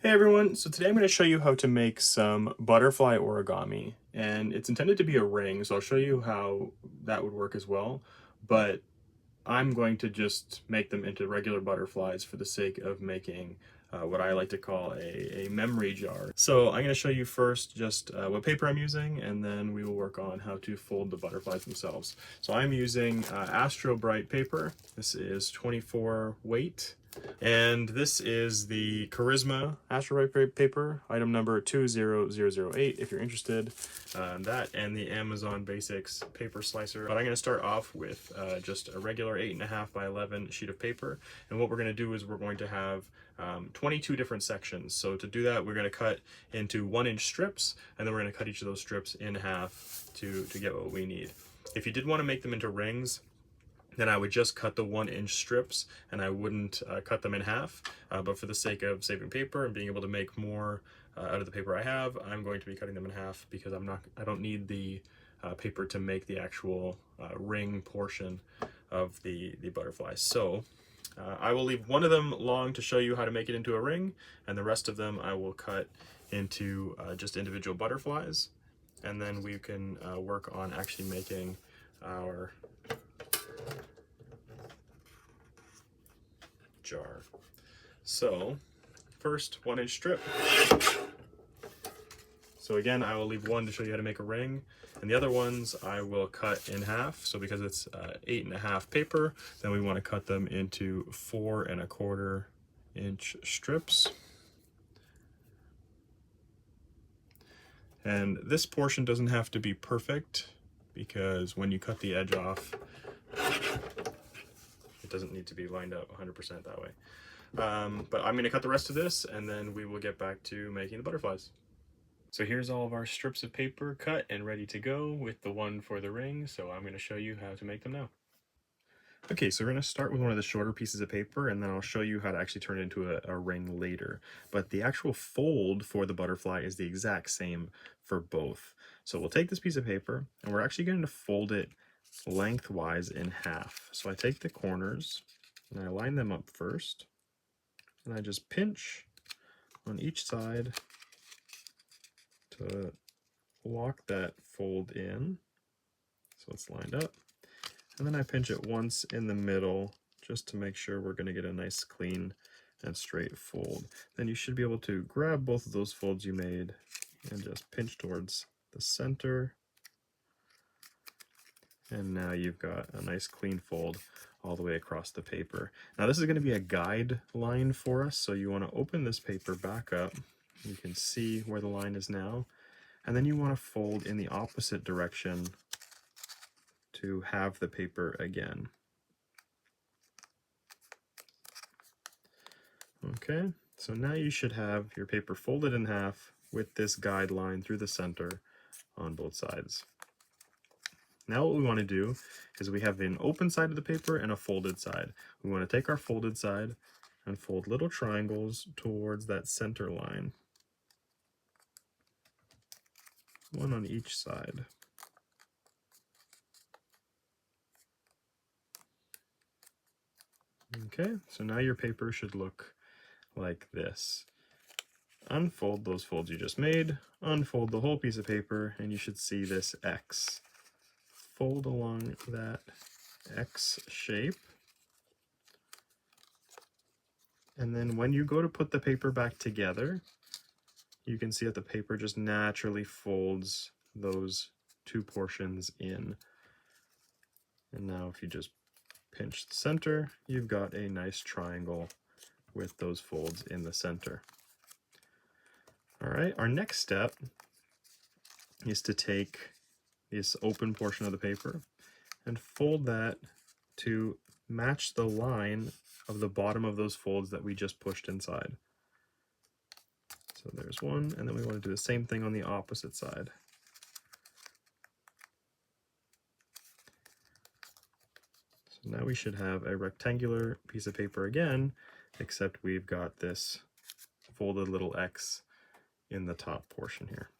Hey everyone, so today I'm going to show you how to make some butterfly origami, and it's intended to be a ring, so I'll show you how that would work as well, but I'm going to just make them into regular butterflies for the sake of making what I like to call a memory jar. So I'm going to show you first just what paper I'm using, and then we will work on how to fold the butterflies themselves. So I'm using Astro Bright paper. This is 24 weight. And this is the Charisma Astro Bright paper, item number 20008 if you're interested. That and the Amazon Basics paper slicer. But I'm going to start off with just a regular 8.5 by 11 sheet of paper. And what we're going to do is we're going to have 22 different sections. So to do that, we're going to cut into 1-inch strips, and then we're going to cut each of those strips in half to get what we need. If you did want to make them into rings, then I would just cut the 1-inch strips and I wouldn't cut them in half. But for the sake of saving paper and being able to make more out of the paper I have, I'm going to be cutting them in half because I don't need the paper to make the actual ring portion of the butterfly. So I will leave one of them long to show you how to make it into a ring, and the rest of them I will cut into just individual butterflies, and then we can work on actually making our jar. So first, 1-inch strip. So again, I will leave one to show you how to make a ring, and the other ones I will cut in half. So because it's 8.5 paper, then we want to cut them into 4.25-inch strips. And this portion doesn't have to be perfect because when you cut the edge off, it doesn't need to be lined up 100% that way. But I'm going to cut the rest of this, and then we will get back to making the butterflies. So here's all of our strips of paper cut and ready to go with the one for the ring, so I'm going to show you how to make them now. Okay, so we're going to start with one of the shorter pieces of paper, and then I'll show you how to actually turn it into a ring later. But the actual fold for the butterfly is the exact same for both. So we'll take this piece of paper, and we're actually going to fold it lengthwise in half. So I take the corners, and I line them up first, and I just pinch on each side to lock that fold in so it's lined up, and then I pinch it once in the middle just to make sure we're going to get a nice clean and straight fold. Then you should be able to grab both of those folds you made and just pinch towards the center, and now you've got a nice clean fold all the way across the paper. Now this is going to be a guide line for us, so you want to open this paper back up. You can see where the line is now, and then you want to fold in the opposite direction to have the paper again. Okay, so now you should have your paper folded in half with this guide line through the center on both sides. Now what we want to do is we have an open side of the paper and a folded side. We want to take our folded side and fold little triangles towards that center line, one on each side. Okay, so now your paper should look like this. Unfold those folds you just made, unfold the whole piece of paper, and you should see this X. Fold along that X shape. And then when you go to put the paper back together, you can see that the paper just naturally folds those two portions in. And now if you just pinch the center, you've got a nice triangle with those folds in the center. All right, our next step is to take this open portion of the paper and fold that to match the line of the bottom of those folds that we just pushed inside. So there's one, and then we want to do the same thing on the opposite side. So now we should have a rectangular piece of paper again, except we've got this folded little X in the top portion here.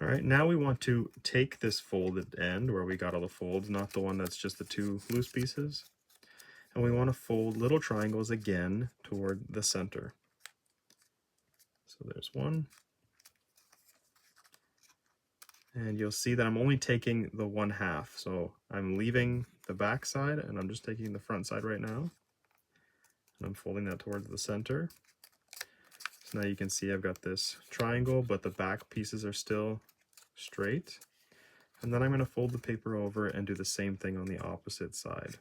All right, now we want to take this folded end where we got all the folds, not the one that's just the two loose pieces, and we want to fold little triangles again toward the center. So there's one. And you'll see that I'm only taking the 1/2. So I'm leaving the back side and I'm just taking the front side right now. And I'm folding that towards the center. So now you can see I've got this triangle, but the back pieces are still straight. And then I'm going to fold the paper over and do the same thing on the opposite side.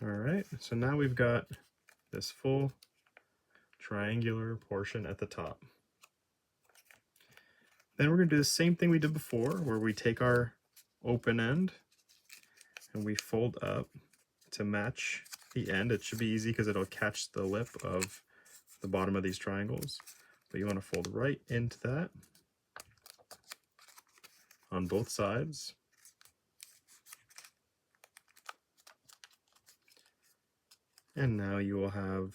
All right, so now we've got this full triangular portion at the top. Then we're going to do the same thing we did before, where we take our open end and we fold up to match the end. It should be easy because it'll catch the lip of the bottom of these triangles, but you want to fold right into that on both sides. And now you will have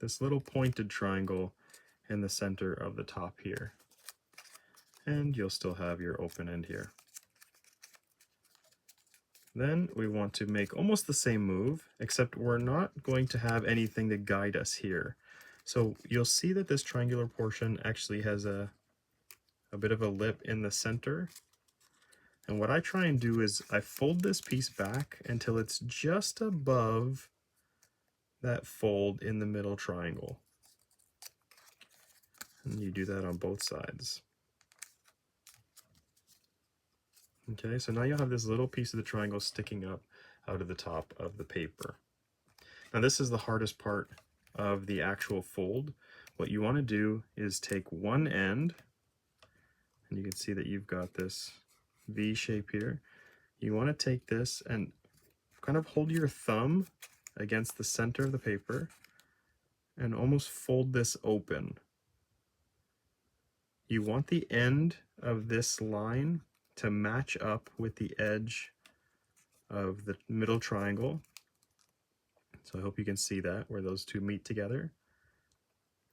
this little pointed triangle in the center of the top here. And you'll still have your open end here. Then we want to make almost the same move, except we're not going to have anything to guide us here. So you'll see that this triangular portion actually has a bit of a lip in the center. And what I try and do is I fold this piece back until it's just above that fold in the middle triangle. And you do that on both sides. Okay, so now you'll have this little piece of the triangle sticking up out of the top of the paper. Now this is the hardest part of the actual fold. What you want to do is take one end, and you can see that you've got this V shape here. You want to take this and kind of hold your thumb against the center of the paper and almost fold this open. You want the end of this line to match up with the edge of the middle triangle. So I hope you can see that, where those two meet together.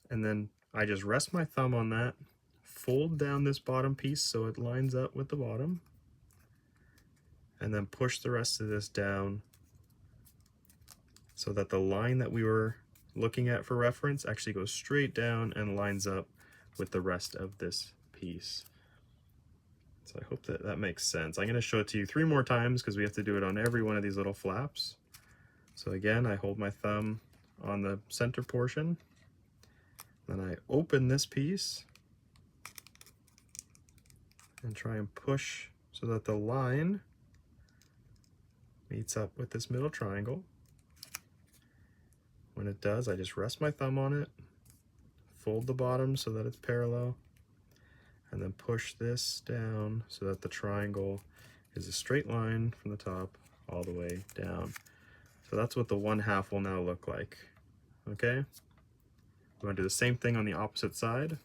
And then I just rest my thumb on that, fold down this bottom piece so it lines up with the bottom, and then push the rest of this down so that the line that we were looking at for reference actually goes straight down and lines up with the rest of this piece. So I hope that that makes sense. I'm going to show it to you 3 more times because we have to do it on every one of these little flaps. So again, I hold my thumb on the center portion, then I open this piece and try and push so that the line meets up with this middle triangle. When it does, I just rest my thumb on it, fold the bottom so that it's parallel, and then push this down so that the triangle is a straight line from the top all the way down. So that's what the 1/2 will now look like. Okay? I'm going to do the same thing on the opposite side.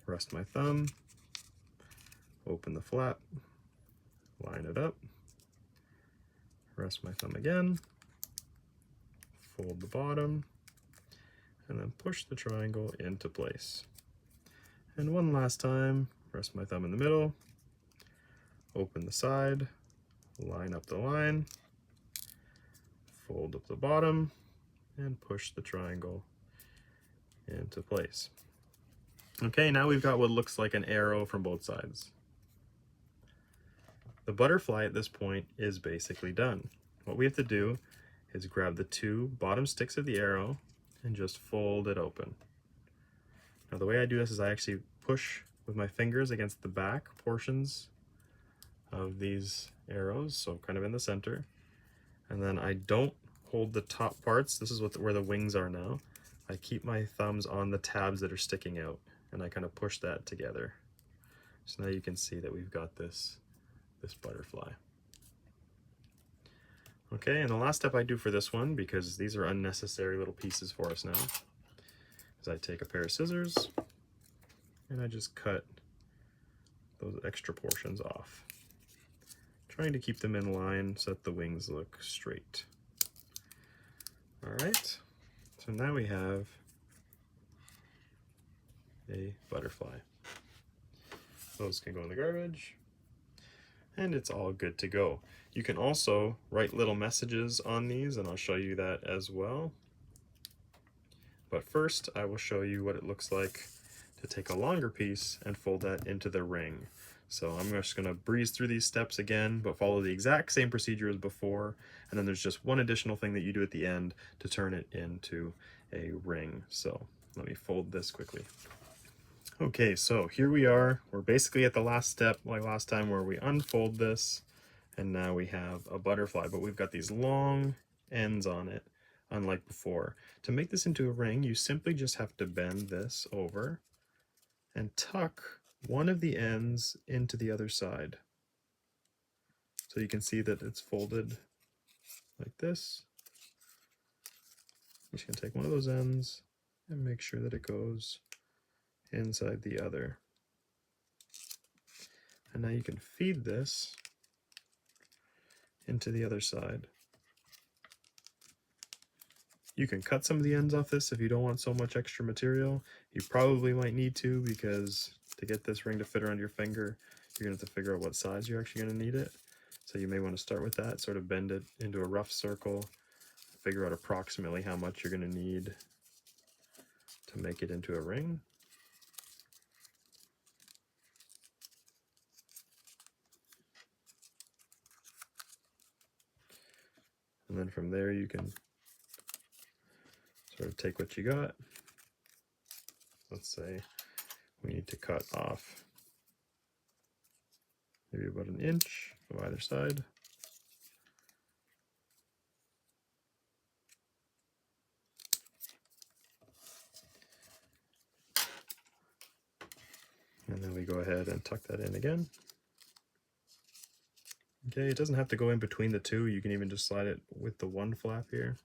Rest my thumb, open the flap, line it up, rest my thumb again, fold the bottom, and then push the triangle into place. And one last time, rest my thumb in the middle, open the side, line up the line, fold up the bottom, and push the triangle into place. Okay, now we've got what looks like an arrow from both sides. The butterfly at this point is basically done. What we have to do is grab the 2 bottom sticks of the arrow and just fold it open. Now the way I do this is I actually push with my fingers against the back portions of these arrows, so kind of in the center, and then I don't hold the top parts. This is where the wings are now. I keep my thumbs on the tabs that are sticking out, and I kind of push that together. So now you can see that we've got this butterfly. Okay, and the last step I do for this one, because these are unnecessary little pieces for us now, is I take a pair of scissors and I just cut those extra portions off, trying to keep them in line so that the wings look straight. All right, so now we have a butterfly. Those can go in the garbage. and it's all good to go. You can also write little messages on these, and I'll show you that as well. But first, I will show you what it looks like to take a longer piece and fold that into the ring. So I'm just going to breeze through these steps again, but follow the exact same procedure as before. And then there's just one additional thing that you do at the end to turn it into a ring. So let me fold this quickly. Okay, so here we are. We're basically at the last step, like last time, where we unfold this, and now we have a butterfly, but we've got these long ends on it, unlike before. To make this into a ring, you simply just have to bend this over and tuck one of the ends into the other side. So you can see that it's folded like this. I'm just gonna take one of those ends and make sure that it goes inside the other. And now you can feed this into the other side. You can cut some of the ends off this if you don't want so much extra material. You probably might need to, because to get this ring to fit around your finger, you're gonna have to figure out what size you're actually gonna need it. So you may want to start with that, sort of bend it into a rough circle, figure out approximately how much you're gonna need to make it into a ring. And then from there you can sort of take what you got. Let's say we need to cut off maybe about an inch of either side. And then we go ahead and tuck that in again. Okay, it doesn't have to go in between the two. You can even just slide it with the one flap here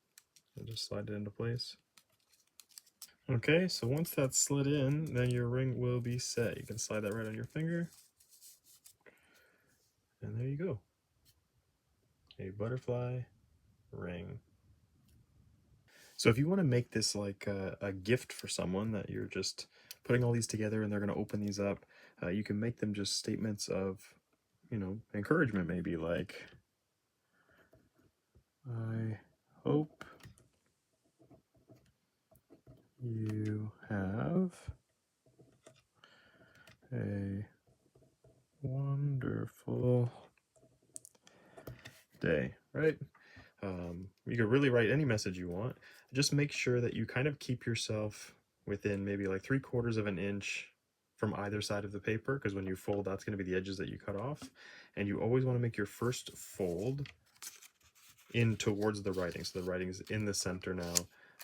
and just slide it into place. Okay, so once that's slid in, then your ring will be set. You can slide that right on your finger. And there you go. A butterfly ring. So if you want to make this like a gift for someone that you're just putting all these together and they're going to open these up, you can make them just statements of, you know, encouragement, maybe like, I hope you have a wonderful day, right? You can really write any message you want. Just make sure that you kind of keep yourself within maybe like 3/4 of an inch from either side of the paper, because when you fold, that's going to be the edges that you cut off. And you always want to make your first fold in towards the writing, so the writing is in the center now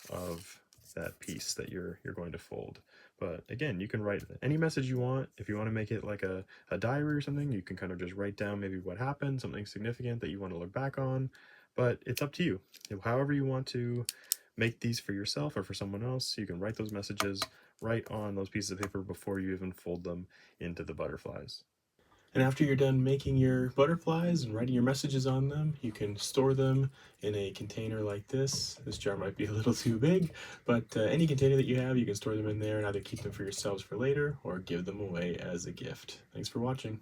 of that piece that you're going to fold. But again, you can write any message you want. If you want to make it like a diary or something, you can kind of just write down maybe what happened, something significant that you want to look back on. But it's up to you. However you want to make these for yourself or for someone else, you can write those messages right on those pieces of paper before you even fold them into the butterflies. And after you're done making your butterflies and writing your messages on them, you can store them in a container like this. This jar might be a little too big, but any container that you have, you can store them in there and either keep them for yourselves for later or give them away as a gift. Thanks for watching.